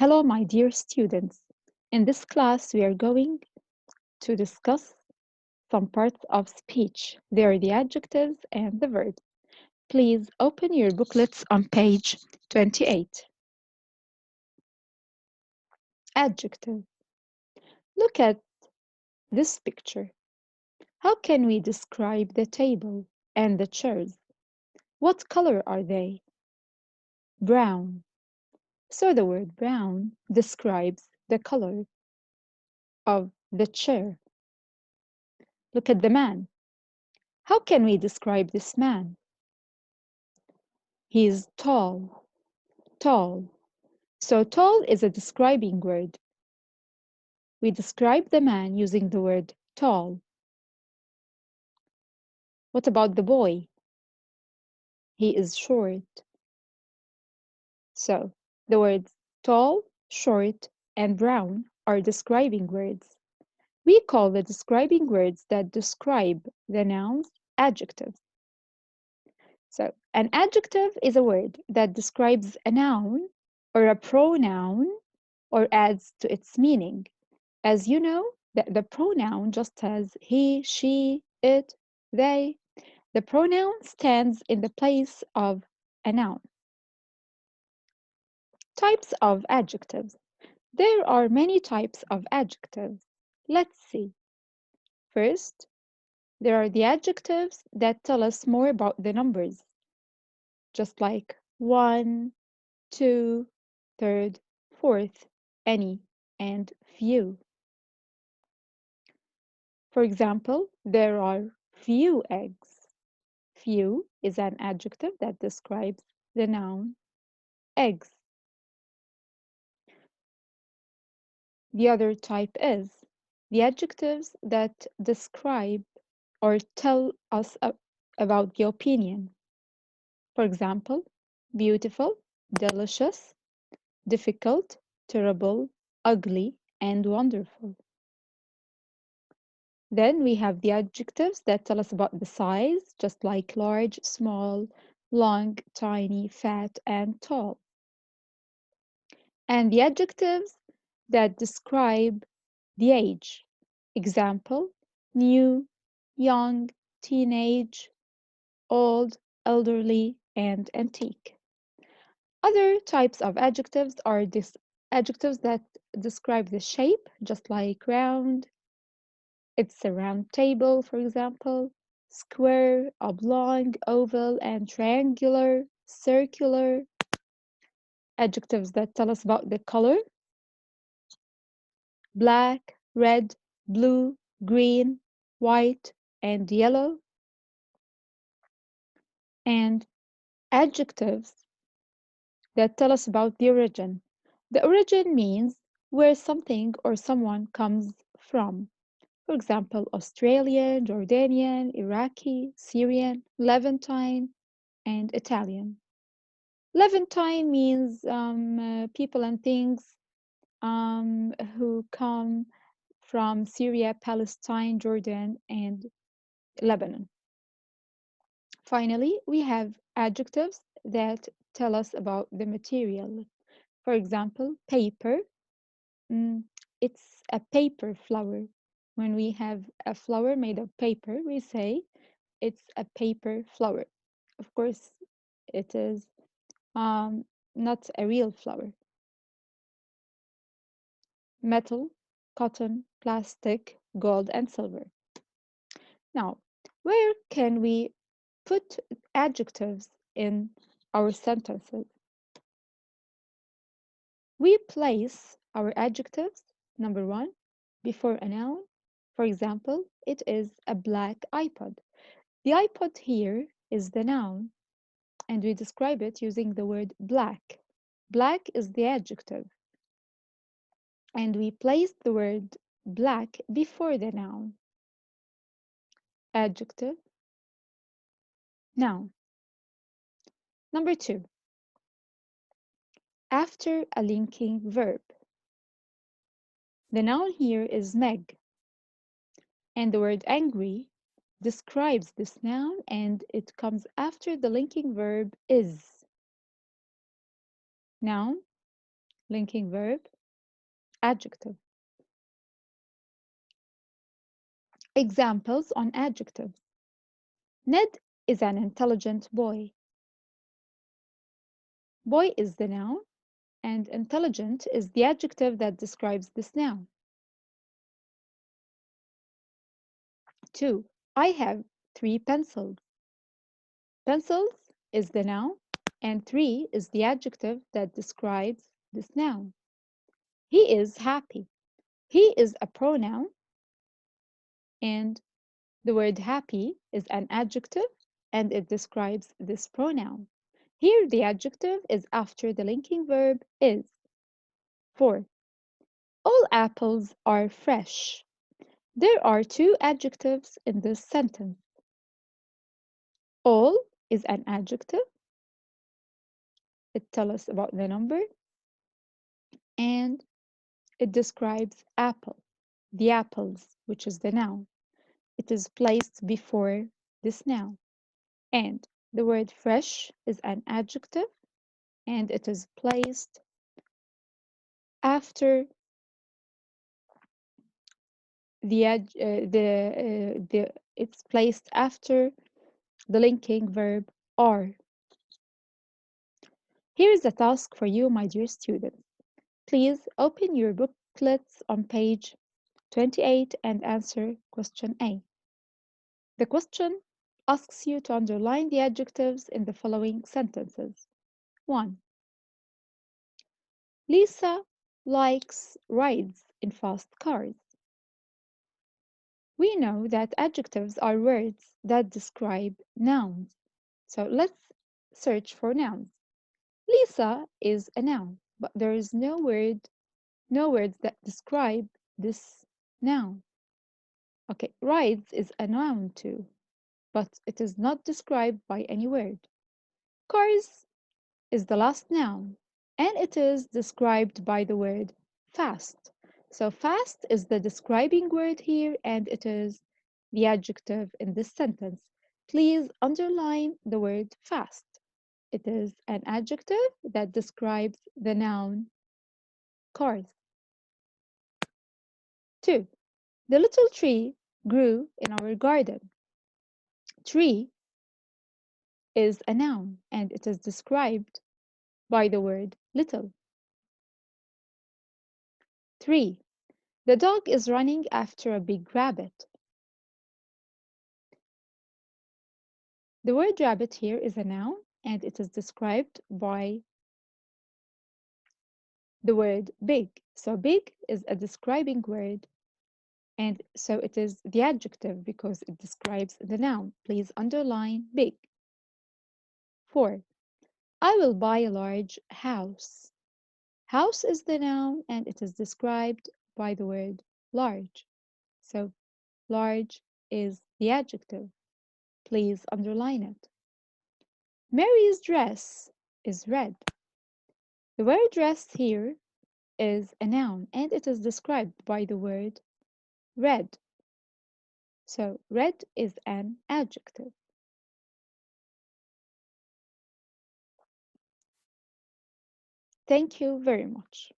Hello, my dear students. In this class, we are going to discuss some parts of speech. They are the adjectives and the verbs. Please open your booklets on page 28. Adjective. Look at this picture. How can we describe the table and the chairs? What color are they? Brown. So the word brown describes the color of the chair. Look at the man. How can we describe this man? He is tall. Tall. So tall is a describing word. We describe the man using the word tall. What about the boy? He is short. So the words tall, short, and brown are describing words. We call the describing words that describe the nouns adjectives. So an adjective is a word that describes a noun or a pronoun or adds to its meaning. As you know, the pronoun just says he, she, it, they. The pronoun stands in the place of a noun. Types of adjectives. There are many types of adjectives. Let's see. First, there are the adjectives that tell us more about the numbers, just like one, two, third, fourth, any, and few. For example, there are few eggs. Few is an adjective that describes the noun eggs. The other type is the adjectives that describe or tell us about the opinion. For example, beautiful, delicious, difficult, terrible, ugly, and wonderful. Then we have the adjectives that tell us about the size, just like large, small, long, tiny, fat, and tall. And the adjectives that describe the age. Example, new, young, teenage, old, elderly, and antique. Other types of adjectives are adjectives that describe the shape, just like round, it's a round table, for example, square, oblong, oval, and triangular, circular. Adjectives that tell us about the color, black, red, blue, green, white, and yellow. And adjectives that tell us about the origin. The origin means where something or someone comes from. For example, Australian, Jordanian, Iraqi, Syrian, Levantine, and Italian. Levantine means people and things who come from Syria, Palestine, Jordan, and Lebanon. Finally, we have adjectives that tell us about the material. For example, paper. mm, it's a paper flower. When we have a flower made of paper, we say it's a paper flower. Of course, it is not a real flower. Metal, cotton, plastic, gold, and silver. Now, where can we put adjectives in our sentences? We place our adjectives, number one, before a noun. For example, it is a black iPod. The iPod here is the noun, and we describe it using the word black. Black is the adjective, and we place the word black before the noun. Adjective, noun. Number two, after a linking verb. The noun here is Meg, and the word angry describes this noun and it comes after the linking verb is. Noun, linking verb, adjective. Examples on adjectives. Ned is an intelligent boy. Boy is the noun, and intelligent is the adjective that describes this noun. 2. I have 3 pencils. Pencils is the noun, and 3 is the adjective that describes this noun. He is happy. He is a pronoun, and the word happy is an adjective, and it describes this pronoun. Here, the adjective is after the linking verb is. 4. All apples are fresh. There are 2 adjectives in this sentence. All is an adjective. It tells us about the number, and it describes apple, the apples, which is the noun. It is placed before this noun. And the word fresh is an adjective, and it is placed after it's placed after the linking verb are. Here is a task for you, my dear students. Please open your booklets on page 28 and answer question A. The question asks you to underline the adjectives in the following sentences. 1. Lisa likes rides in fast cars. We know that adjectives are words that describe nouns. So let's search for nouns. Lisa is a noun, but there is no words that describe this noun. Okay, rides is a noun too, but it is not described by any word. Cars is the last noun, and it is described by the word fast. So fast is the describing word here, and it is the adjective in this sentence. Please underline the word fast. It is an adjective that describes the noun cars. 2. The little tree grew in our garden. Tree is a noun, and it is described by the word little. 3. The dog is running after a big rabbit. The word rabbit here is a noun, and it is described by the word big. So big is a describing word, and so it is the adjective because it describes the noun. Please underline big. 4. I will buy a large house. House is the noun, and it is described by the word large. So large is the adjective. Please underline it. Mary's dress is red. The word dress here is a noun, and it is described by the word red. So red is an adjective. Thank you very much.